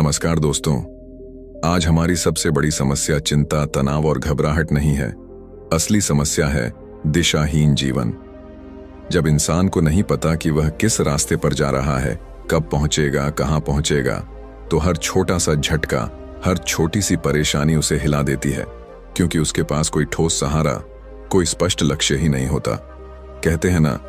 नमस्कार दोस्तों। आज हमारी सबसे बड़ी समस्या चिंता, तनाव और घबराहट नहीं है। असली समस्या है दिशाहीन जीवन। जब इंसान को नहीं पता कि वह किस रास्ते पर जा रहा है, कब पहुंचेगा, कहां पहुंचेगा, तो हर छोटा सा झटका, हर छोटी सी परेशानी उसे हिला देती है, क्योंकि उसके पास कोई ठोस सहारा, कोई स्पष्ट लक्ष्य ही नहीं होता। कहते हैं ना,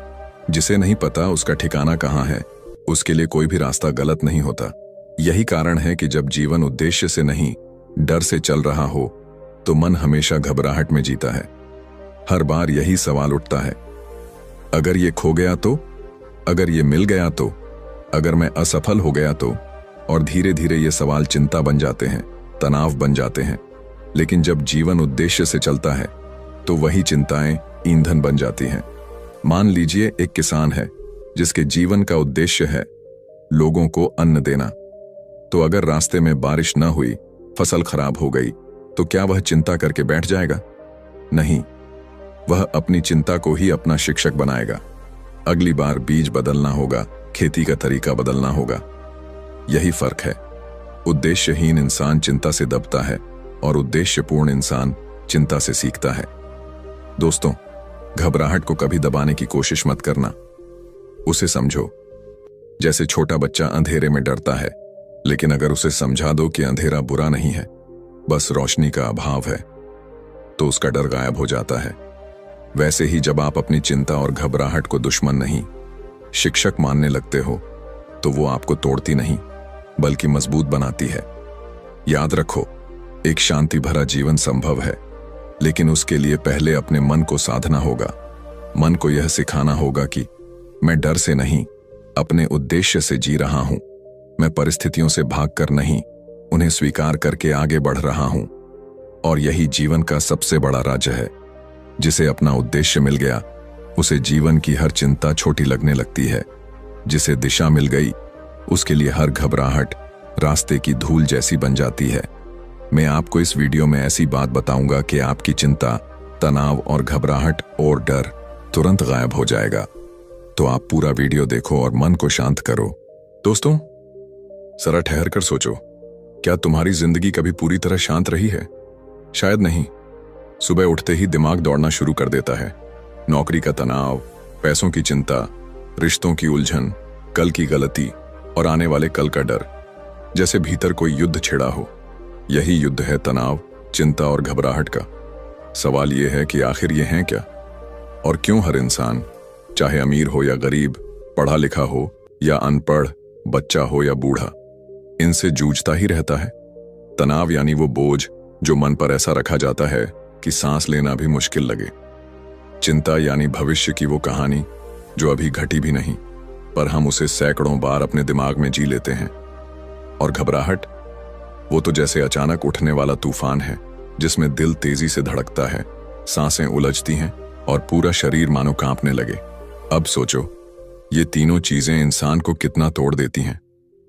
जिसे नहीं पता उसका ठिकाना कहाँ है, उसके लिए कोई भी रास्ता गलत नहीं होता। यही कारण है कि जब जीवन उद्देश्य से नहीं, डर से चल रहा हो, तो मन हमेशा घबराहट में जीता है। हर बार यही सवाल उठता है, अगर ये खो गया तो, अगर ये मिल गया तो, अगर मैं असफल हो गया तो। और धीरे धीरे ये सवाल चिंता बन जाते हैं, तनाव बन जाते हैं। लेकिन जब जीवन उद्देश्य से चलता है, तो वही चिंताएं ईंधन बन जाती हैं। मान लीजिए एक किसान है जिसके जीवन का उद्देश्य है लोगों को अन्न देना। तो अगर रास्ते में बारिश न हुई, फसल खराब हो गई, तो क्या वह चिंता करके बैठ जाएगा? नहीं, वह अपनी चिंता को ही अपना शिक्षक बनाएगा। अगली बार बीज बदलना होगा, खेती का तरीका बदलना होगा। यही फर्क है। उद्देश्यहीन इंसान चिंता से दबता है और उद्देश्यपूर्ण इंसान चिंता से सीखता है। दोस्तों, घबराहट को कभी दबाने की कोशिश मत करना। उसे समझो जैसे छोटा बच्चा अंधेरे में डरता है, लेकिन अगर उसे समझा दो कि अंधेरा बुरा नहीं है, बस रोशनी का अभाव है, तो उसका डर गायब हो जाता है। वैसे ही जब आप अपनी चिंता और घबराहट को दुश्मन नहीं, शिक्षक मानने लगते हो, तो वो आपको तोड़ती नहीं, बल्कि मजबूत बनाती है। याद रखो, एक शांति भरा जीवन संभव है, लेकिन उसके लिए पहले अपने मन को साधना होगा। मन को यह सिखाना होगा कि मैं डर से नहीं, अपने उद्देश्य से जी रहा हूं। मैं परिस्थितियों से भागकर नहीं, उन्हें स्वीकार करके आगे बढ़ रहा हूं। और यही जीवन का सबसे बड़ा राज्य है। जिसे अपना उद्देश्य मिल गया, उसे जीवन की हर चिंता छोटी लगने लगती है। जिसे दिशा मिल गई, उसके लिए हर घबराहट रास्ते की धूल जैसी बन जाती है। मैं आपको इस वीडियो में ऐसी बात बताऊंगा कि आपकी चिंता, तनाव और घबराहट और डर तुरंत गायब हो जाएगा। तो आप पूरा वीडियो देखो और मन को शांत करो। दोस्तों, जरा ठहर कर सोचो, क्या तुम्हारी जिंदगी कभी पूरी तरह शांत रही है? शायद नहीं। सुबह उठते ही दिमाग दौड़ना शुरू कर देता है। नौकरी का तनाव, पैसों की चिंता, रिश्तों की उलझन, कल की गलती और आने वाले कल का डर, जैसे भीतर कोई युद्ध छिड़ा हो। यही युद्ध है तनाव, चिंता और घबराहट का। सवाल यह है कि आखिर ये हैं क्या? और क्यों हर इंसान, चाहे अमीर हो या गरीब, पढ़ा लिखा हो या अनपढ़, बच्चा हो या बूढ़ा, इनसे जूझता ही रहता है? तनाव यानी वो बोझ जो मन पर ऐसा रखा जाता है कि सांस लेना भी मुश्किल लगे। चिंता यानी भविष्य की वो कहानी जो अभी घटी भी नहीं, पर हम उसे सैकड़ों बार अपने दिमाग में जी लेते हैं। और घबराहट, वो तो जैसे अचानक उठने वाला तूफान है, जिसमें दिल तेजी से धड़कता है, सांसें उलझती हैं और पूरा शरीर मानो कांपने लगे। अब सोचो, ये तीनों चीजें इंसान को कितना तोड़ देती हैं।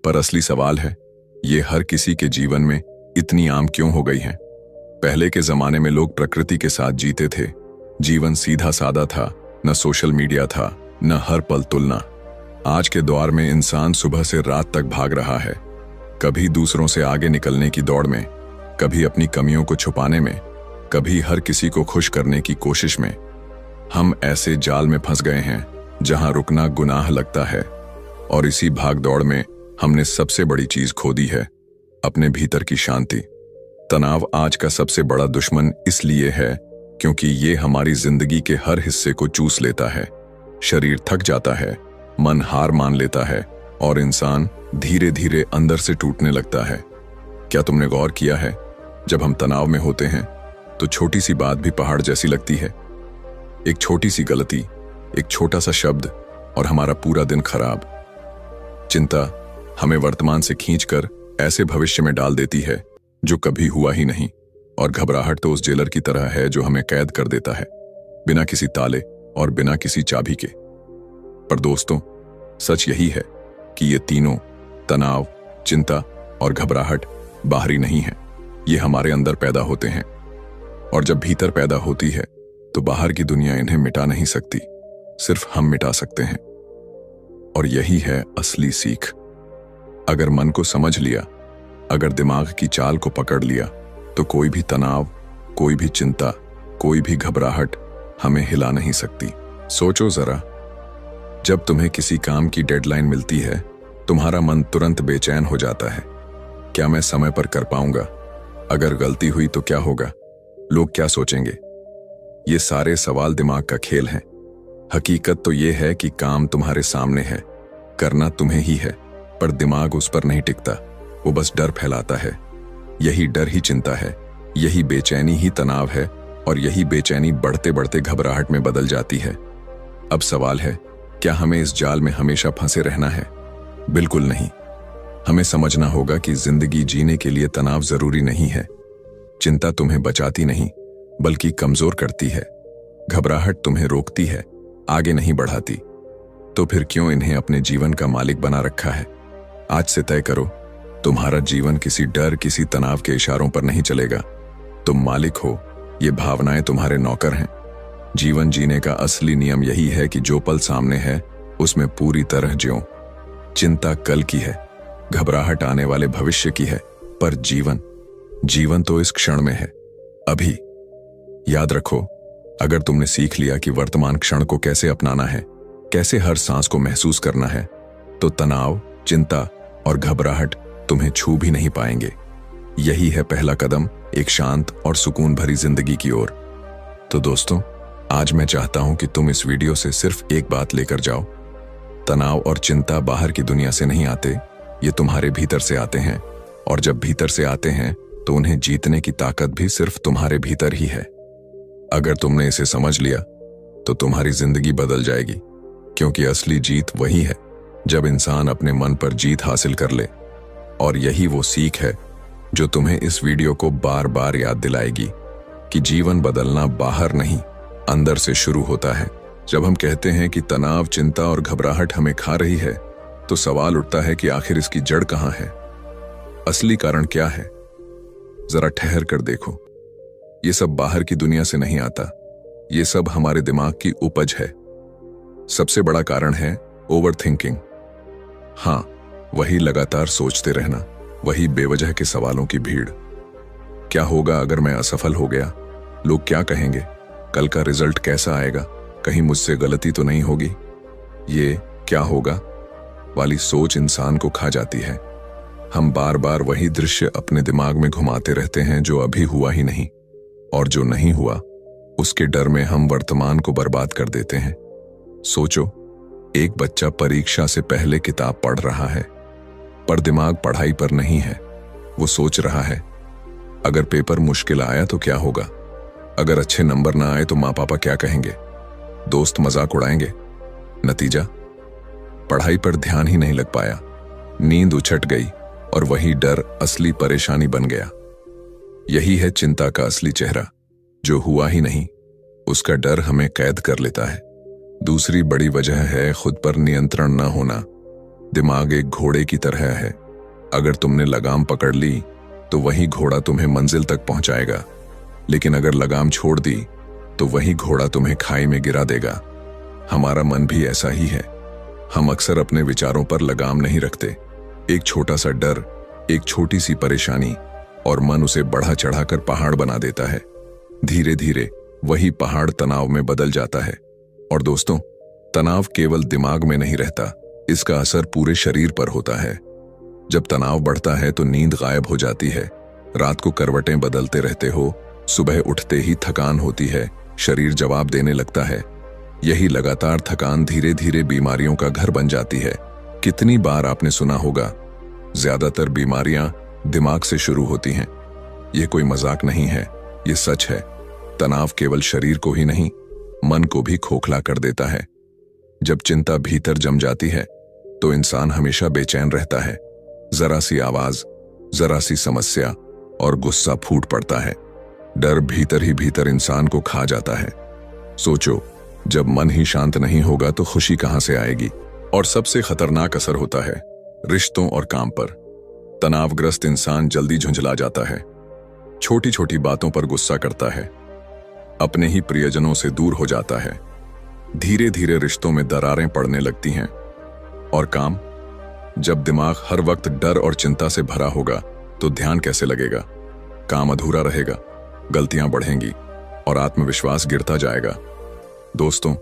पर असली सवाल है, ये हर किसी के जीवन में इतनी आम क्यों हो गई हैं? पहले के जमाने में लोग प्रकृति के साथ जीते थे। जीवन सीधा सादा था, न सोशल मीडिया था, न हर पल तुलना। आज के दौर में इंसान सुबह से रात तक भाग रहा है, कभी दूसरों से आगे निकलने की दौड़ में, कभी अपनी कमियों को छुपाने में, कभी हर किसी को खुश करने की कोशिश में। हम ऐसे जाल में फंस गए हैं जहां रुकना गुनाह लगता है। और इसी भाग दौड़ में हमने सबसे बड़ी चीज खो दी है, अपने भीतर की शांति। तनाव आज का सबसे बड़ा दुश्मन इसलिए है क्योंकि ये हमारी जिंदगी के हर हिस्से को चूस लेता है। शरीर थक जाता है, मन हार मान लेता है और इंसान धीरे धीरे अंदर से टूटने लगता है। क्या तुमने गौर किया है, जब हम तनाव में होते हैं तो छोटी सी बात भी पहाड़ जैसी लगती है। एक छोटी सी गलती, एक छोटा सा शब्द और हमारा पूरा दिन खराब। चिंता हमें वर्तमान से खींचकर ऐसे भविष्य में डाल देती है जो कभी हुआ ही नहीं। और घबराहट तो उस जेलर की तरह है जो हमें कैद कर देता है, बिना किसी ताले और बिना किसी चाबी के। पर दोस्तों, सच यही है कि ये तीनों, तनाव, चिंता और घबराहट, बाहरी नहीं है। ये हमारे अंदर पैदा होते हैं। और जब भीतर पैदा होती है, तो बाहर की दुनिया इन्हें मिटा नहीं सकती, सिर्फ हम मिटा सकते हैं। और यही है असली सीख। अगर मन को समझ लिया, अगर दिमाग की चाल को पकड़ लिया तो कोई भी तनाव, कोई भी चिंता, कोई भी घबराहट हमें हिला नहीं सकती। सोचो जरा, जब तुम्हें किसी काम की डेडलाइन मिलती है, तुम्हारा मन तुरंत बेचैन हो जाता है। क्या मैं समय पर कर पाऊंगा? अगर गलती हुई तो क्या होगा? लोग क्या सोचेंगे? ये सारे सवाल दिमाग का खेल हैं। हकीकत तो ये है कि काम तुम्हारे सामने है, करना तुम्हें ही है, पर दिमाग उस पर नहीं टिकता। वो बस डर फैलाता है। यही डर ही चिंता है, यही बेचैनी ही तनाव है, और यही बेचैनी बढ़ते बढ़ते घबराहट में बदल जाती है। अब सवाल है, क्या हमें इस जाल में हमेशा फंसे रहना है? बिल्कुल नहीं। हमें समझना होगा कि जिंदगी जीने के लिए तनाव जरूरी नहीं है। चिंता तुम्हें बचाती नहीं, बल्कि कमजोर करती है। घबराहट तुम्हें रोकती है, आगे नहीं बढ़ाती। तो फिर क्यों इन्हें अपने जीवन का मालिक बना रखा है? आज से तय करो, तुम्हारा जीवन किसी डर, किसी तनाव के इशारों पर नहीं चलेगा। तुम मालिक हो, ये भावनाएं तुम्हारे नौकर हैं। जीवन जीने का असली नियम यही है कि जो पल सामने है उसमें पूरी तरह जियो। चिंता कल की है, घबराहट आने वाले भविष्य की है, पर जीवन तो इस क्षण में है, अभी। याद रखो, अगर तुमने सीख लिया कि वर्तमान क्षण को कैसे अपनाना है, कैसे हर सांस को महसूस करना है, तो तनाव, चिंता और घबराहट तुम्हें छू भी नहीं पाएंगे। यही है पहला कदम एक शांत और सुकून भरी जिंदगी की ओर। तो दोस्तों, आज मैं चाहता हूं कि तुम इस वीडियो से सिर्फ एक बात लेकर जाओ। तनाव और चिंता बाहर की दुनिया से नहीं आते, ये तुम्हारे भीतर से आते हैं। और जब भीतर से आते हैं तो उन्हें जीतने की ताकत भी सिर्फ तुम्हारे भीतर ही है। अगर तुमने इसे समझ लिया तो तुम्हारी जिंदगी बदल जाएगी, क्योंकि असली जीत वही है जब इंसान अपने मन पर जीत हासिल कर ले। और यही वो सीख है जो तुम्हें इस वीडियो को बार बार याद दिलाएगी कि जीवन बदलना बाहर नहीं, अंदर से शुरू होता है। जब हम कहते हैं कि तनाव, चिंता और घबराहट हमें खा रही है, तो सवाल उठता है कि आखिर इसकी जड़ कहां है? असली कारण क्या है? जरा ठहर कर देखो। ये सब बाहर की दुनिया से नहीं आता, ये सब हमारे दिमाग की उपज है। सबसे बड़ा कारण है ओवरथिंकिंग। हाँ, वही लगातार सोचते रहना, वही बेवजह के सवालों की भीड़। क्या होगा अगर मैं असफल हो गया? लोग क्या कहेंगे? कल का रिजल्ट कैसा आएगा? कहीं मुझसे गलती तो नहीं होगी? ये क्या होगा वाली सोच इंसान को खा जाती है। हम बार बार वही दृश्य अपने दिमाग में घुमाते रहते हैं जो अभी हुआ ही नहीं, और जो नहीं हुआ उसके डर में हम वर्तमान को बर्बाद कर देते हैं। सोचो, एक बच्चा परीक्षा से पहले किताब पढ़ रहा है, पर दिमाग पढ़ाई पर नहीं है। वो सोच रहा है, अगर पेपर मुश्किल आया तो क्या होगा? अगर अच्छे नंबर ना आए तो माँ पापा क्या कहेंगे? दोस्त मजाक उड़ाएंगे? नतीजा, पढ़ाई पर ध्यान ही नहीं लग पाया, नींद उछट गई, और वही डर असली परेशानी बन गया। यही है चिंता का असली चेहरा। जो हुआ ही नहीं, उसका डर हमें कैद कर लेता है। दूसरी बड़ी वजह है खुद पर नियंत्रण न होना। दिमाग एक घोड़े की तरह है, अगर तुमने लगाम पकड़ ली तो वही घोड़ा तुम्हें मंजिल तक पहुंचाएगा, लेकिन अगर लगाम छोड़ दी तो वही घोड़ा तुम्हें खाई में गिरा देगा। हमारा मन भी ऐसा ही है। हम अक्सर अपने विचारों पर लगाम नहीं रखते। एक छोटा सा डर, एक छोटी सी परेशानी, और मन उसे बढ़ा चढ़ाकर पहाड़ बना देता है। धीरे धीरे वही पहाड़ तनाव में बदल जाता है। और दोस्तों, तनाव केवल दिमाग में नहीं रहता, इसका असर पूरे शरीर पर होता है। जब तनाव बढ़ता है तो नींद गायब हो जाती है, रात को करवटें बदलते रहते हो, सुबह उठते ही थकान होती है, शरीर जवाब देने लगता है। यही लगातार थकान धीरे धीरे बीमारियों का घर बन जाती है। कितनी बार आपने सुना होगा, ज्यादातर बीमारियां दिमाग से शुरू होती हैं। यह कोई मजाक नहीं है, ये सच है। तनाव केवल शरीर को ही नहीं, मन को भी खोखला कर देता है। जब चिंता भीतर जम जाती है तो इंसान हमेशा बेचैन रहता है। जरा सी आवाज, जरा सी समस्या और गुस्सा फूट पड़ता है। डर भीतर ही भीतर इंसान को खा जाता है। सोचो, जब मन ही शांत नहीं होगा तो खुशी कहां से आएगी? और सबसे खतरनाक असर होता है रिश्तों और काम पर। तनावग्रस्त इंसान जल्दी झुंझला जाता है, छोटी छोटी बातों पर गुस्सा करता है, अपने ही प्रियजनों से दूर हो जाता है। धीरे धीरे रिश्तों में दरारें पड़ने लगती हैं। और काम, जब दिमाग हर वक्त डर और चिंता से भरा होगा तो ध्यान कैसे लगेगा, काम अधूरा रहेगा, गलतियां बढ़ेंगी और आत्मविश्वास गिरता जाएगा। दोस्तों,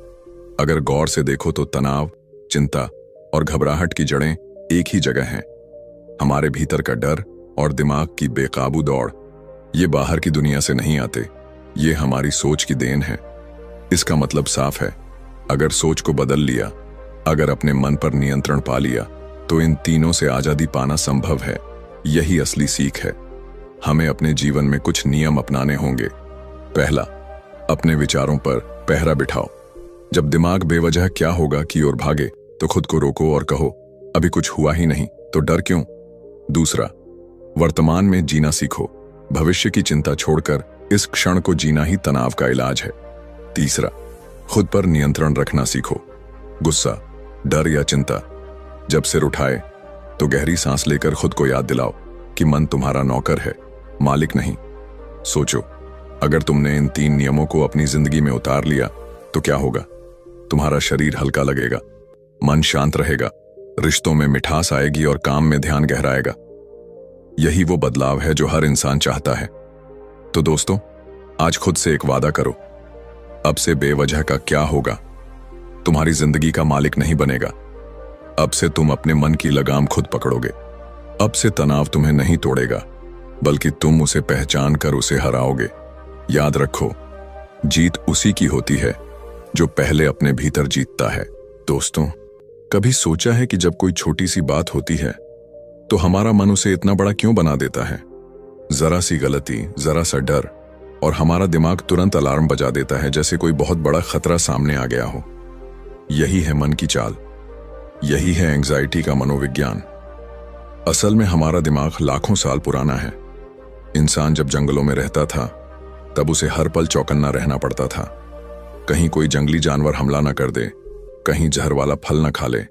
अगर गौर से देखो तो तनाव, चिंता और घबराहट की जड़ें एक ही जगह हैं। हमारे भीतर का डर और दिमाग की बेकाबू दौड़, ये बाहर की दुनिया से नहीं आते, ये हमारी सोच की देन है। इसका मतलब साफ है, अगर सोच को बदल लिया, अगर अपने मन पर नियंत्रण पा लिया, तो इन तीनों से आजादी पाना संभव है। यही असली सीख है। हमें अपने जीवन में कुछ नियम अपनाने होंगे। पहला, अपने विचारों पर पहरा बिठाओ। जब दिमाग बेवजह क्या होगा की ओर भागे तो खुद को रोको और कहो, अभी कुछ हुआ ही नहीं तो डर क्यों। दूसरा, वर्तमान में जीना सीखो। भविष्य की चिंता छोड़कर इस क्षण को जीना ही तनाव का इलाज है। तीसरा, खुद पर नियंत्रण रखना सीखो। गुस्सा, डर या चिंता जब सिर उठाए तो गहरी सांस लेकर खुद को याद दिलाओ कि मन तुम्हारा नौकर है, मालिक नहीं। सोचो, अगर तुमने इन 3 नियमों को अपनी जिंदगी में उतार लिया तो क्या होगा। तुम्हारा शरीर हल्का लगेगा, मन शांत रहेगा, रिश्तों में मिठास आएगी और काम में ध्यान गहराएगा। यही वो बदलाव है जो हर इंसान चाहता है। तो दोस्तों, आज खुद से एक वादा करो, अब से बेवजह का क्या होगा तुम्हारी जिंदगी का मालिक नहीं बनेगा। अब से तुम अपने मन की लगाम खुद पकड़ोगे। अब से तनाव तुम्हें नहीं तोड़ेगा, बल्कि तुम उसे पहचान कर उसे हराओगे। याद रखो, जीत उसी की होती है जो पहले अपने भीतर जीतता है। दोस्तों, कभी सोचा है कि जब कोई छोटी सी बात होती है तो हमारा मन उसे इतना बड़ा क्यों बना देता है। जरा सी गलती, जरा सा डर और हमारा दिमाग तुरंत अलार्म बजा देता है, जैसे कोई बहुत बड़ा खतरा सामने आ गया हो। यही है मन की चाल, यही है एंजाइटी का मनोविज्ञान। असल में हमारा दिमाग लाखों साल पुराना है। इंसान जब जंगलों में रहता था तब उसे हर पल चौकन्ना रहना पड़ता था। कहीं कोई जंगली जानवर हमला न कर दे, कहीं जहर वाला फल न खा ले,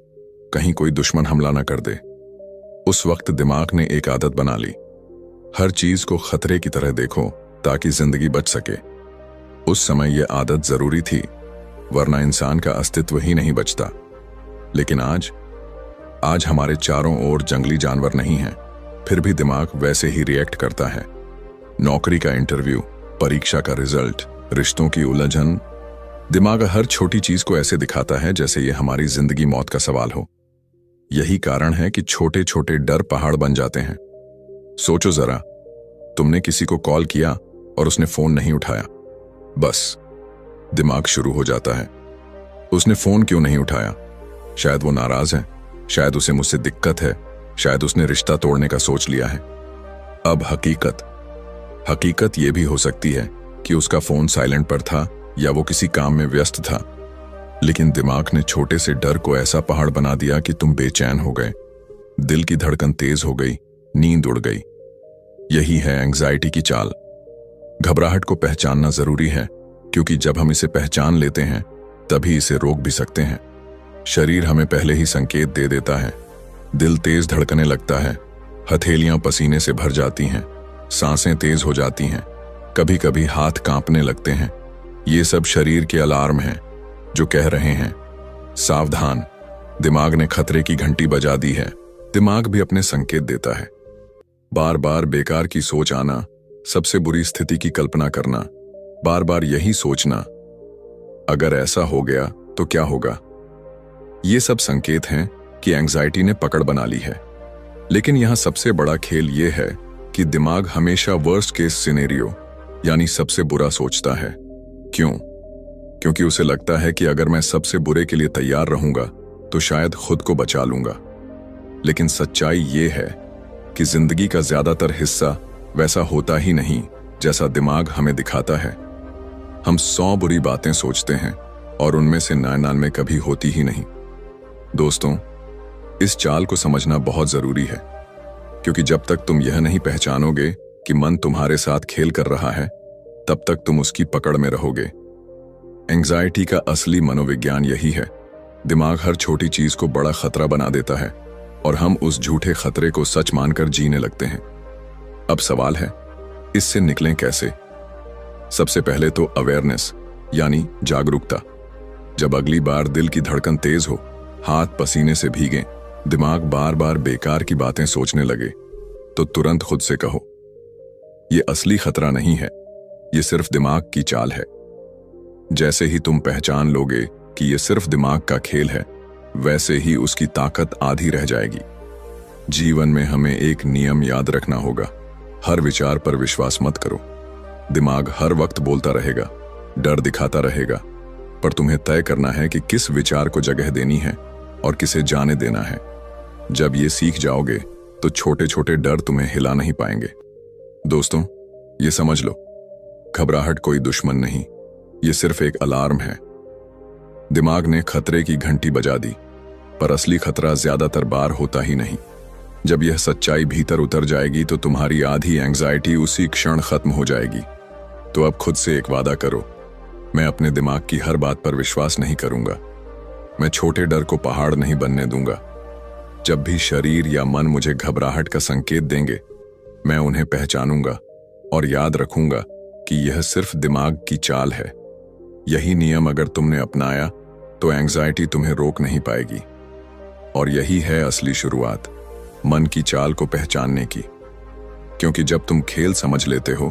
कहीं कोई दुश्मन हमला न कर दे। उस वक्त दिमाग ने एक आदत बना ली, हर चीज को खतरे की तरह देखो ताकि जिंदगी बच सके। उस समय यह आदत जरूरी थी, वरना इंसान का अस्तित्व ही नहीं बचता। लेकिन आज हमारे चारों ओर जंगली जानवर नहीं हैं, फिर भी दिमाग वैसे ही रिएक्ट करता है। नौकरी का इंटरव्यू, परीक्षा का रिजल्ट, रिश्तों की उलझन, दिमाग हर छोटी चीज को ऐसे दिखाता है जैसे ये हमारी जिंदगी मौत का सवाल हो। यही कारण है कि छोटे छोटे डर पहाड़ बन जाते हैं। सोचो जरा, तुमने किसी को कॉल किया और उसने फोन नहीं उठाया, बस दिमाग शुरू हो जाता है, उसने फोन क्यों नहीं उठाया। शायद वो नाराज है, शायद उसे मुझसे दिक्कत है, शायद उसने रिश्ता तोड़ने का सोच लिया है। अब हकीकत ये भी हो सकती है कि उसका फोन साइलेंट पर था या वो किसी काम में व्यस्त था। लेकिन दिमाग ने छोटे से डर को ऐसा पहाड़ बना दिया कि तुम बेचैन हो गए, दिल की धड़कन तेज हो गई, नींद उड़ गई। यही है एंजाइटी की चाल। घबराहट को पहचानना जरूरी है, क्योंकि जब हम इसे पहचान लेते हैं तभी इसे रोक भी सकते हैं। शरीर हमें पहले ही संकेत दे देता है, दिल तेज धड़कने लगता है, हथेलियां पसीने से भर जाती हैं, सांसें तेज हो जाती हैं, कभी कभी हाथ कांपने लगते हैं। ये सब शरीर के अलार्म हैं जो कह रहे हैं, सावधान, दिमाग ने खतरे की घंटी बजा दी है। दिमाग भी अपने संकेत देता है। बार बार बेकार की सोच आना, सबसे बुरी स्थिति की कल्पना करना, बार बार यही सोचना, अगर ऐसा हो गया तो क्या होगा। ये सब संकेत हैं कि एंजाइटी ने पकड़ बना ली है। लेकिन यहां सबसे बड़ा खेल यह है कि दिमाग हमेशा वर्स्ट केस सिनेरियो यानी सबसे बुरा सोचता है। क्यों? क्योंकि उसे लगता है कि अगर मैं सबसे बुरे के लिए तैयार रहूंगा तो शायद खुद को बचा लूंगा। लेकिन सच्चाई ये है कि जिंदगी का ज्यादातर हिस्सा वैसा होता ही नहीं जैसा दिमाग हमें दिखाता है। हम 100 बुरी बातें सोचते हैं और उनमें से 99 कभी होती ही नहीं। दोस्तों, इस चाल को समझना बहुत जरूरी है, क्योंकि जब तक तुम यह नहीं पहचानोगे कि मन तुम्हारे साथ खेल कर रहा है, तब तक तुम उसकी पकड़ में रहोगे। एंजाइटी का असली मनोविज्ञान यही है। दिमाग हर छोटी चीज को बड़ा खतरा बना देता है और हम उस झूठे खतरे को सच मानकर जीने लगते हैं। अब सवाल है, इससे निकलें कैसे? सबसे पहले तो अवेयरनेस यानी जागरूकता। जब अगली बार दिल की धड़कन तेज हो, हाथ पसीने से भीगे, दिमाग बार बार बेकार की बातें सोचने लगे, तो तुरंत खुद से कहो, ये असली खतरा नहीं है, ये सिर्फ दिमाग की चाल है। जैसे ही तुम पहचान लोगे कि ये सिर्फ दिमाग का खेल है, वैसे ही उसकी ताकत आधी रह जाएगी। जीवन में हमें एक नियम याद रखना होगा, हर विचार पर विश्वास मत करो। दिमाग हर वक्त बोलता रहेगा, डर दिखाता रहेगा, पर तुम्हें तय करना है कि किस विचार को जगह देनी है और किसे जाने देना है। जब ये सीख जाओगे तो छोटे छोटे डर तुम्हें हिला नहीं पाएंगे। दोस्तों, ये समझ लो, घबराहट कोई दुश्मन नहीं, ये सिर्फ एक अलार्म है। दिमाग ने खतरे की घंटी बजा दी, पर असली खतरा ज्यादातर बार होता ही नहीं। जब यह सच्चाई भीतर उतर जाएगी तो तुम्हारी आधी एंग्जाइटी उसी क्षण खत्म हो जाएगी। तो अब खुद से एक वादा करो, मैं अपने दिमाग की हर बात पर विश्वास नहीं करूंगा। मैं छोटे डर को पहाड़ नहीं बनने दूंगा। जब भी शरीर या मन मुझे घबराहट का संकेत देंगे, मैं उन्हें पहचानूंगा और याद रखूंगा कि यह सिर्फ दिमाग की चाल है। यही नियम अगर तुमने अपनाया तो एंग्जाइटी तुम्हें रोक नहीं पाएगी। और यही है असली शुरुआत, मन की चाल को पहचानने की। क्योंकि जब तुम खेल समझ लेते हो,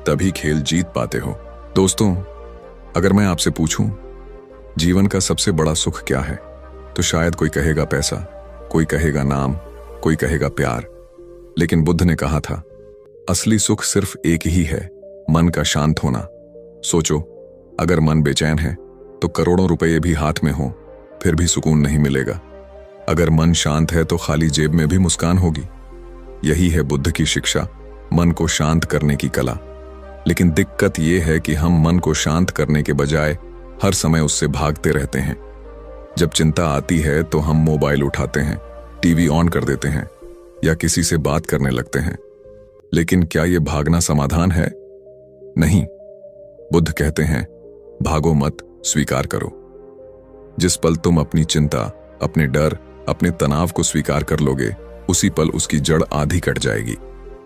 तभी खेल जीत पाते हो। दोस्तों, अगर मैं आपसे पूछूं, जीवन का सबसे बड़ा सुख क्या है, तो शायद कोई कहेगा पैसा, कोई कहेगा नाम, कोई कहेगा प्यार। लेकिन बुद्ध ने कहा था, असली सुख सिर्फ एक ही है, मन का शांत होना। सोचो, अगर मन बेचैन है तो करोड़ों रुपए भी हाथ में हो, फिर भी सुकून नहीं मिलेगा। अगर मन शांत है तो खाली जेब में भी मुस्कान होगी। यही है बुद्ध की शिक्षा, मन को शांत करने की कला। लेकिन दिक्कत यह है कि हम मन को शांत करने के बजाय हर समय उससे भागते रहते हैं। जब चिंता आती है तो हम मोबाइल उठाते हैं, टीवी ऑन कर देते हैं या किसी से बात करने लगते हैं। लेकिन क्या यह भागना समाधान है? नहीं। बुद्ध कहते हैं, भागो मत, स्वीकार करो। जिस पल तुम अपनी चिंता, अपने डर, अपने तनाव को स्वीकार कर लोगे, उसी पल उसकी जड़ आधी कट जाएगी।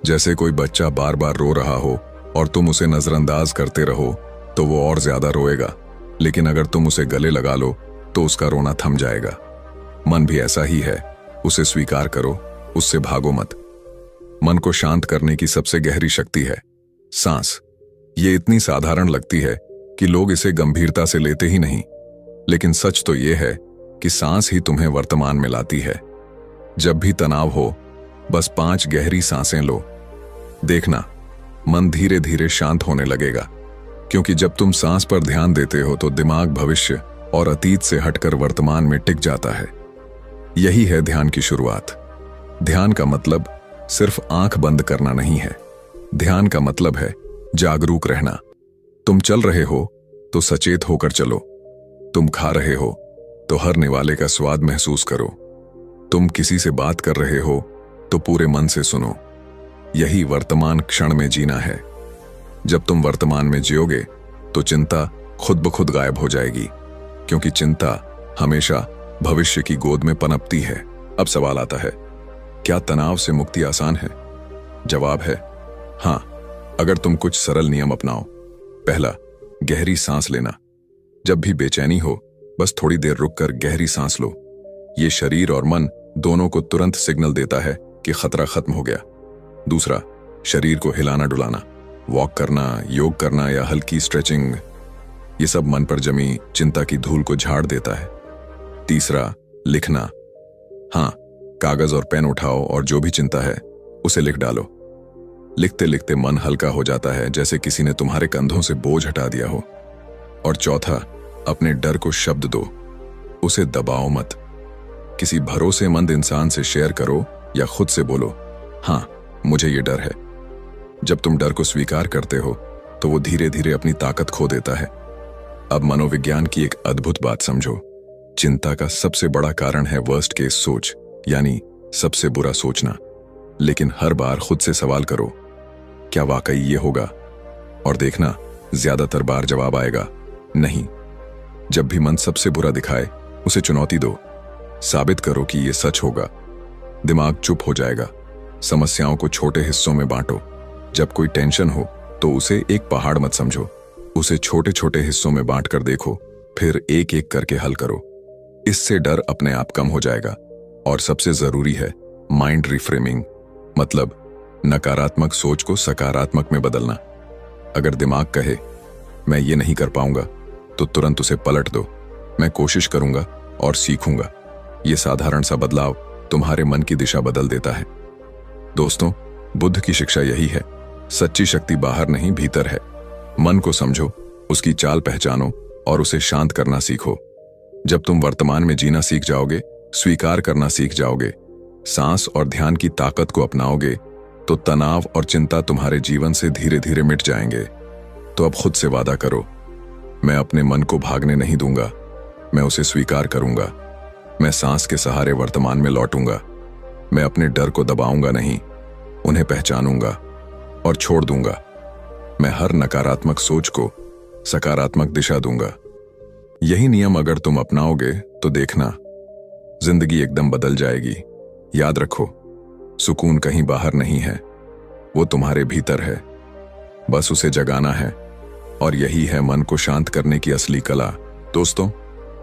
जैसे कोई बच्चा बार बार रो रहा हो और तुम उसे नजरअंदाज करते रहो तो वो और ज्यादा रोएगा। लेकिन अगर तुम उसे गले लगा लो तो उसका रोना थम जाएगा। मन भी ऐसा ही है, उसे स्वीकार करो, उससे भागो मत। मन को शांत करने की सबसे गहरी शक्ति है सांस। ये इतनी साधारण लगती है कि लोग इसे गंभीरता से लेते ही नहीं, लेकिन सच तो ये है कि सांस ही तुम्हें वर्तमान में लाती है। जब भी तनाव हो, बस 5 गहरी सांसें लो। देखना, मन धीरे धीरे शांत होने लगेगा। क्योंकि जब तुम सांस पर ध्यान देते हो तो दिमाग भविष्य और अतीत से हटकर वर्तमान में टिक जाता है। यही है ध्यान की शुरुआत। ध्यान का मतलब सिर्फ आंख बंद करना नहीं है। ध्यान का मतलब है जागरूक रहना। तुम चल रहे हो तो सचेत होकर चलो। तुम खा रहे हो तो हर निवाले का स्वाद महसूस करो। तुम किसी से बात कर रहे हो तो पूरे मन से सुनो। यही वर्तमान क्षण में जीना है। जब तुम वर्तमान में जियोगे तो चिंता खुद ब खुद गायब हो जाएगी, क्योंकि चिंता हमेशा भविष्य की गोद में पनपती है। अब सवाल आता है, क्या तनाव से मुक्ति आसान है? जवाब है हां, अगर तुम कुछ सरल नियम अपनाओ। पहला, गहरी सांस लेना। जब भी बेचैनी हो, बस थोड़ी देर रुककर गहरी सांस लो। ये शरीर और मन दोनों को तुरंत सिग्नल देता है कि खतरा खत्म हो गया। दूसरा, शरीर को हिलाना डुलाना, वॉक करना, योग करना या हल्की स्ट्रेचिंग, ये सब मन पर जमी चिंता की धूल को झाड़ देता है। तीसरा, लिखना। हां, कागज और पेन उठाओ और जो भी चिंता है उसे लिख डालो। लिखते लिखते मन हल्का हो जाता है, जैसे किसी ने तुम्हारे कंधों से बोझ हटा दिया हो। और चौथा, अपने डर को शब्द दो, उसे दबाओ मत। किसी भरोसेमंद इंसान से शेयर करो या खुद से बोलो, हां, मुझे ये डर है। जब तुम डर को स्वीकार करते हो तो वो धीरे धीरे अपनी ताकत खो देता है। अब मनोविज्ञान की एक अद्भुत बात समझो। चिंता का सबसे बड़ा कारण है वर्स्ट केस सोच, यानी सबसे बुरा सोचना। लेकिन हर बार खुद से सवाल करो, क्या वाकई ये होगा? और देखना, ज्यादातर बार जवाब आएगा नहीं। जब भी मन सबसे बुरा दिखाए, उसे चुनौती दो। साबित करो कि ये सच होगा। दिमाग चुप हो जाएगा। समस्याओं को छोटे हिस्सों में बांटो। जब कोई टेंशन हो तो उसे एक पहाड़ मत समझो, उसे छोटे छोटे हिस्सों में बांट कर देखो, फिर एक एक करके हल करो। इससे डर अपने आप कम हो जाएगा। और सबसे जरूरी है माइंड रिफ्रेमिंग, मतलब नकारात्मक सोच को सकारात्मक में बदलना। अगर दिमाग कहे मैं ये नहीं कर पाऊंगा, तो तुरंत उसे पलट दो, मैं कोशिश करूंगा और सीखूंगा। ये साधारण सा बदलाव तुम्हारे मन की दिशा बदल देता है। दोस्तों, बुद्ध की शिक्षा यही है, सच्ची शक्ति बाहर नहीं भीतर है। मन को समझो, उसकी चाल पहचानो और उसे शांत करना सीखो। जब तुम वर्तमान में जीना सीख जाओगे, स्वीकार करना सीख जाओगे, सांस और ध्यान की ताकत को अपनाओगे, तो तनाव और चिंता तुम्हारे जीवन से धीरे धीरे मिट जाएंगे। तो अब खुद से वादा करो, मैं अपने मन को भागने नहीं दूंगा, मैं उसे स्वीकार करूंगा। मैं सांस के सहारे वर्तमान में लौटूंगा। मैं अपने डर को दबाऊंगा नहीं, उन्हें पहचानूंगा और छोड़ दूंगा। मैं हर नकारात्मक सोच को सकारात्मक दिशा दूंगा। यही नियम अगर तुम अपनाओगे तो देखना, जिंदगी एकदम बदल जाएगी। याद रखो, सुकून कहीं बाहर नहीं है, वो तुम्हारे भीतर है। बस उसे जगाना है, और यही है मन को शांत करने की असली कला। दोस्तों,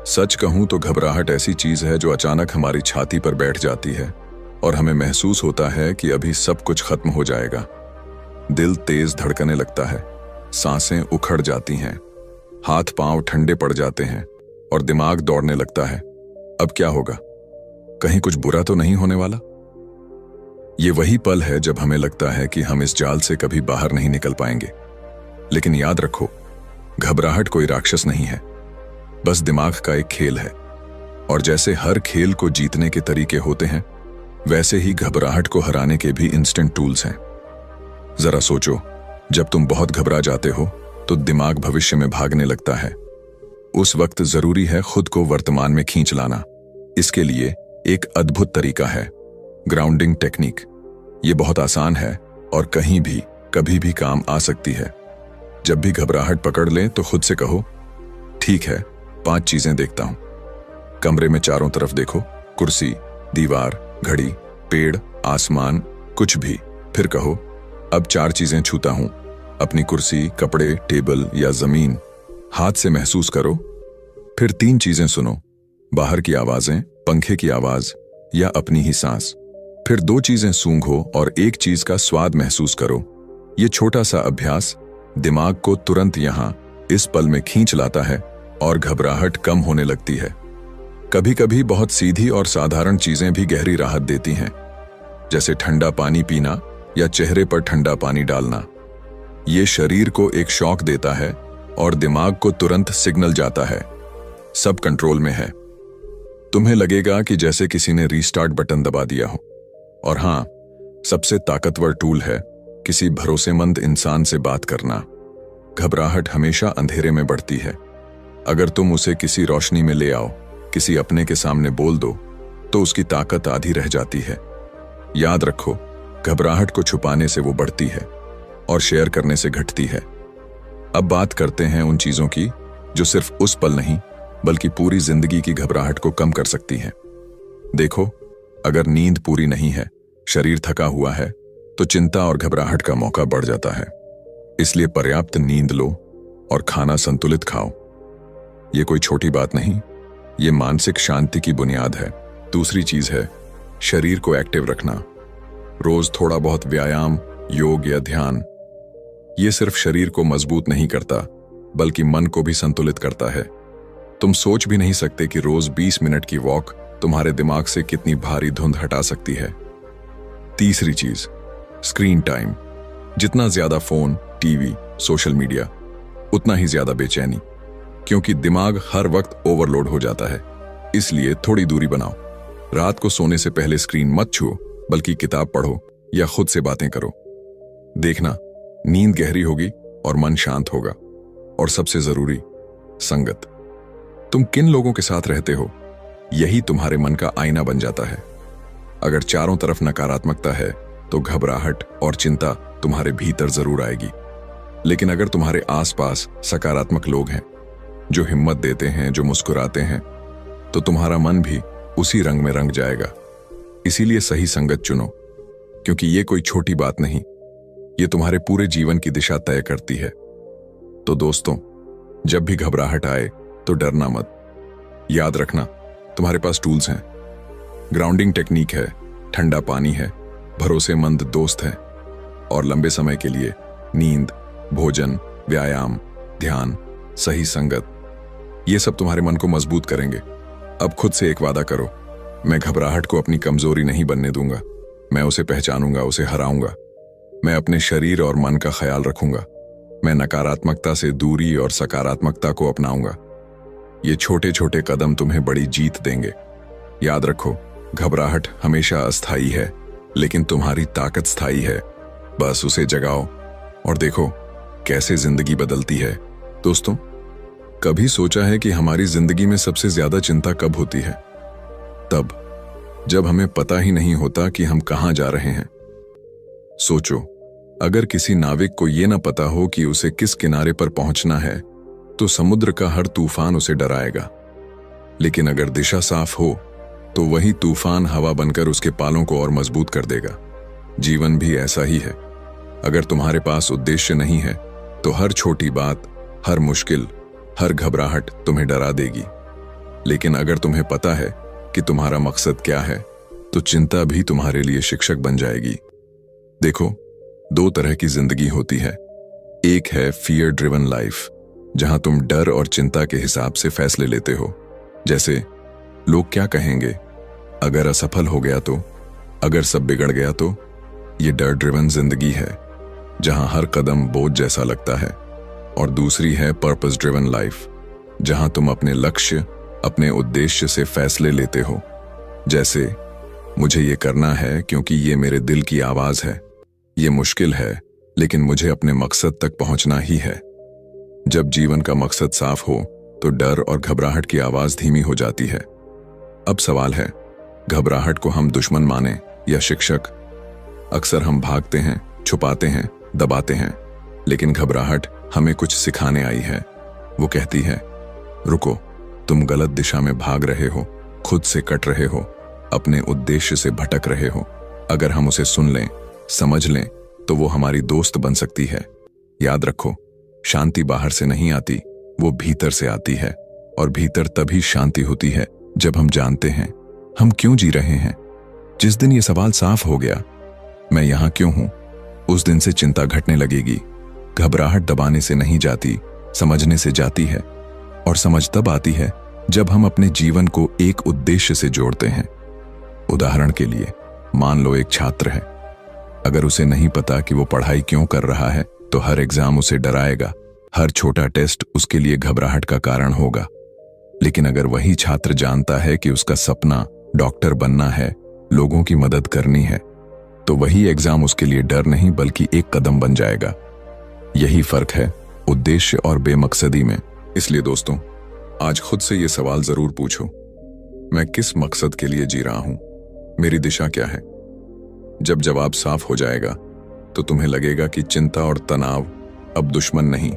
सच कहूं तो घबराहट ऐसी चीज है जो अचानक हमारी छाती पर बैठ जाती है और हमें महसूस होता है कि अभी सब कुछ खत्म हो जाएगा। दिल तेज धड़कने लगता है, सांसें उखड़ जाती हैं, हाथ पांव ठंडे पड़ जाते हैं और दिमाग दौड़ने लगता है। अब क्या होगा? कहीं कुछ बुरा तो नहीं होने वाला? ये वही पल है जब हमें लगता है कि हम इस जाल से कभी बाहर नहीं निकल पाएंगे। लेकिन याद रखो, घबराहट कोई राक्षस नहीं है, बस दिमाग का एक खेल है। और जैसे हर खेल को जीतने के तरीके होते हैं, वैसे ही घबराहट को हराने के भी इंस्टेंट टूल्स हैं। जरा सोचो, जब तुम बहुत घबरा जाते हो तो दिमाग भविष्य में भागने लगता है। उस वक्त जरूरी है खुद को वर्तमान में खींच लाना। इसके लिए एक अद्भुत तरीका है, ग्राउंडिंग टेक्निक। ये बहुत आसान है और कहीं भी कभी भी काम आ सकती है। जब भी घबराहट पकड़ लें तो खुद से कहो, ठीक है, 5 चीजें देखता हूं। कमरे में चारों तरफ देखो, कुर्सी, दीवार, घड़ी, पेड़, आसमान, कुछ भी। फिर कहो, अब 4 चीजें छूता हूं, अपनी कुर्सी, कपड़े, टेबल या जमीन। हाथ से महसूस करो। फिर 3 चीजें सुनो, बाहर की आवाजें, पंखे की आवाज या अपनी ही सांस। फिर 2 चीजें सूंघो और 1 चीज का स्वाद महसूस करो। ये छोटा सा अभ्यास दिमाग को तुरंत यहां इस पल में खींच लाता है और घबराहट कम होने लगती है। कभी कभी बहुत सीधी और साधारण चीजें भी गहरी राहत देती हैं, जैसे ठंडा पानी पीना या चेहरे पर ठंडा पानी डालना। ये शरीर को एक शॉक देता है और दिमाग को तुरंत सिग्नल जाता है, सब कंट्रोल में है। तुम्हें लगेगा कि जैसे किसी ने रीस्टार्ट बटन दबा दिया हो। और हां, सबसे ताकतवर टूल है किसी भरोसेमंद इंसान से बात करना। घबराहट हमेशा अंधेरे में बढ़ती है। अगर तुम उसे किसी रोशनी में ले आओ, किसी अपने के सामने बोल दो, तो उसकी ताकत आधी रह जाती है। याद रखो, घबराहट को छुपाने से वो बढ़ती है और शेयर करने से घटती है। अब बात करते हैं उन चीजों की जो सिर्फ उस पल नहीं बल्कि पूरी जिंदगी की घबराहट को कम कर सकती हैं। देखो, अगर नींद पूरी नहीं है, शरीर थका हुआ है, तो चिंता और घबराहट का मौका बढ़ जाता है। इसलिए पर्याप्त नींद लो और खाना संतुलित खाओ। ये कोई छोटी बात नहीं, ये मानसिक शांति की बुनियाद है। दूसरी चीज है शरीर को एक्टिव रखना। रोज थोड़ा बहुत व्यायाम, योग या ध्यान। ये सिर्फ शरीर को मजबूत नहीं करता, बल्कि मन को भी संतुलित करता है। तुम सोच भी नहीं सकते कि रोज 20 मिनट की वॉक तुम्हारे दिमाग से कितनी भारी धुंध हटा सकती है। तीसरी चीज, स्क्रीन टाइम। जितना ज्यादा फोन, टीवी, सोशल मीडिया, उतना ही ज्यादा बेचैनी, क्योंकि दिमाग हर वक्त ओवरलोड हो जाता है। इसलिए थोड़ी दूरी बनाओ। रात को सोने से पहले स्क्रीन मत छुओ, बल्कि किताब पढ़ो या खुद से बातें करो। देखना, नींद गहरी होगी और मन शांत होगा। और सबसे जरूरी, संगत। तुम किन लोगों के साथ रहते हो, यही तुम्हारे मन का आईना बन जाता है। अगर चारों तरफ नकारात्मकता है, तो घबराहट और चिंता तुम्हारे भीतर जरूर आएगी। लेकिन अगर तुम्हारे आसपास सकारात्मक लोग हैं, जो हिम्मत देते हैं, जो मुस्कुराते हैं, तो तुम्हारा मन भी उसी रंग में रंग जाएगा। इसीलिए सही संगत चुनो, क्योंकि ये कोई छोटी बात नहीं, ये तुम्हारे पूरे जीवन की दिशा तय करती है। तो दोस्तों, जब भी घबराहट आए तो डरना मत। याद रखना, तुम्हारे पास टूल्स हैं। ग्राउंडिंग टेक्निक है, ठंडा पानी है, भरोसेमंद दोस्त है और लंबे समय के लिए नींद, भोजन, व्यायाम, ध्यान, सही संगत, ये सब तुम्हारे मन को मजबूत करेंगे। अब खुद से एक वादा करो, मैं घबराहट को अपनी कमजोरी नहीं बनने दूंगा। मैं उसे पहचानूंगा, उसे हराऊंगा। मैं अपने शरीर और मन का ख्याल रखूंगा। मैं नकारात्मकता से दूरी और सकारात्मकता को अपनाऊंगा। ये छोटे छोटे कदम तुम्हें बड़ी जीत देंगे। याद रखो, घबराहट हमेशा अस्थायी है, लेकिन तुम्हारी ताकत स्थायी है। बस उसे जगाओ और देखो कैसे जिंदगी बदलती है। दोस्तों, कभी सोचा है कि हमारी जिंदगी में सबसे ज्यादा चिंता कब होती है? तब जब हमें पता ही नहीं होता कि हम कहां जा रहे हैं। सोचो, अगर किसी नाविक को यह ना पता हो कि उसे किस किनारे पर पहुंचना है, तो समुद्र का हर तूफान उसे डराएगा। लेकिन अगर दिशा साफ हो, तो वही तूफान हवा बनकर उसके पालों को और मजबूत कर देगा। जीवन भी ऐसा ही है। अगर तुम्हारे पास उद्देश्य नहीं है, तो हर छोटी बात, हर मुश्किल, हर घबराहट तुम्हें डरा देगी। लेकिन अगर तुम्हें पता है कि तुम्हारा मकसद क्या है, तो चिंता भी तुम्हारे लिए शिक्षक बन जाएगी। देखो, दो तरह की जिंदगी होती है। एक है फियर ड्रिवन लाइफ, जहां तुम डर और चिंता के हिसाब से फैसले लेते हो। जैसे, लोग क्या कहेंगे, अगर असफल हो गया तो, अगर सब बिगड़ गया तो। ये डर ड्रिवन जिंदगी है, जहां हर कदम बोझ जैसा लगता है। और दूसरी है पर्पस ड्रिवन लाइफ, जहां तुम अपने लक्ष्य, अपने उद्देश्य से फैसले लेते हो। जैसे, मुझे ये करना है क्योंकि ये मेरे दिल की आवाज है। ये मुश्किल है, लेकिन मुझे अपने मकसद तक पहुंचना ही है। जब जीवन का मकसद साफ हो, तो डर और घबराहट की आवाज धीमी हो जाती है। अब सवाल है, घबराहट को हम दुश्मन माने या शिक्षक? अक्सर हम भागते हैं, छुपाते हैं, दबाते हैं, लेकिन घबराहट हमें कुछ सिखाने आई है। वो कहती है, रुको, तुम गलत दिशा में भाग रहे हो, खुद से कट रहे हो, अपने उद्देश्य से भटक रहे हो। अगर हम उसे सुन लें, समझ लें, तो वो हमारी दोस्त बन सकती है। याद रखो, शांति बाहर से नहीं आती, वो भीतर से आती है। और भीतर तभी शांति होती है जब हम जानते हैं हम क्यों जी रहे हैं। जिस दिन ये सवाल साफ हो गया, मैं यहां क्यों हूं, उस दिन से चिंता घटने लगेगी। घबराहट दबाने से नहीं जाती, समझने से जाती है। और समझ तब आती है जब हम अपने जीवन को एक उद्देश्य से जोड़ते हैं। उदाहरण के लिए, मान लो एक छात्र है। अगर उसे नहीं पता कि वो पढ़ाई क्यों कर रहा है, तो हर एग्जाम उसे डराएगा, हर छोटा टेस्ट उसके लिए घबराहट का कारण होगा। लेकिन अगर वही छात्र जानता है कि उसका सपना डॉक्टर बनना है, लोगों की मदद करनी है, तो वही एग्जाम उसके लिए डर नहीं बल्कि एक कदम बन जाएगा। यही फर्क है उद्देश्य और बेमकसदी में। इसलिए दोस्तों, आज खुद से ये सवाल जरूर पूछो, मैं किस मकसद के लिए जी रहा हूं? मेरी दिशा क्या है? जब जवाब साफ हो जाएगा, तो तुम्हें लगेगा कि चिंता और तनाव अब दुश्मन नहीं,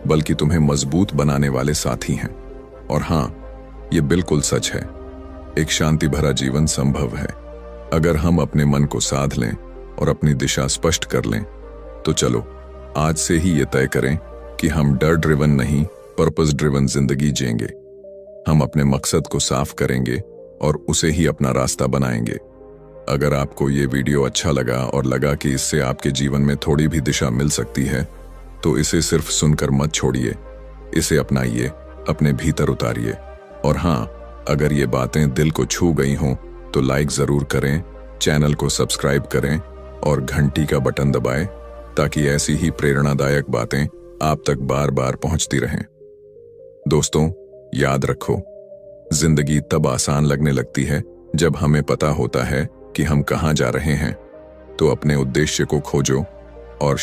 बल्कि तुम्हें मजबूत बनाने वाले साथी हैं। और हां, ये बिल्कुल सच है, एक शांति भरा जीवन संभव है, अगर हम अपने मन को साध लें और अपनी दिशा स्पष्ट कर लें। तो चलो, आज से ही ये तय करें कि हम डर ड्रिवन नहीं, पर्पस ड्रिवन जिंदगी जिएंगे। हम अपने मकसद को साफ करेंगे और उसे ही अपना रास्ता बनाएंगे। अगर आपको ये वीडियो अच्छा लगा और लगा कि इससे आपके जीवन में थोड़ी भी दिशा मिल सकती है, तो इसे सिर्फ सुनकर मत छोड़िए, इसे अपनाइए, अपने भीतर उतारिए। और हां, अगर ये बातें दिल को छू गई हों, तो लाइक जरूर करें, चैनल को सब्सक्राइब करें और घंटी का बटन दबाएं, ताकि ऐसी ही प्रेरणादायक बातें आप तक बार बार पहुंचती रहें। दोस्तों, याद रखो, जिंदगी तब आसान लगने लगती है जब हमें पता होता है कि हम कहां जा रहे हैं। तो अपने उद्देश्य को खोजो और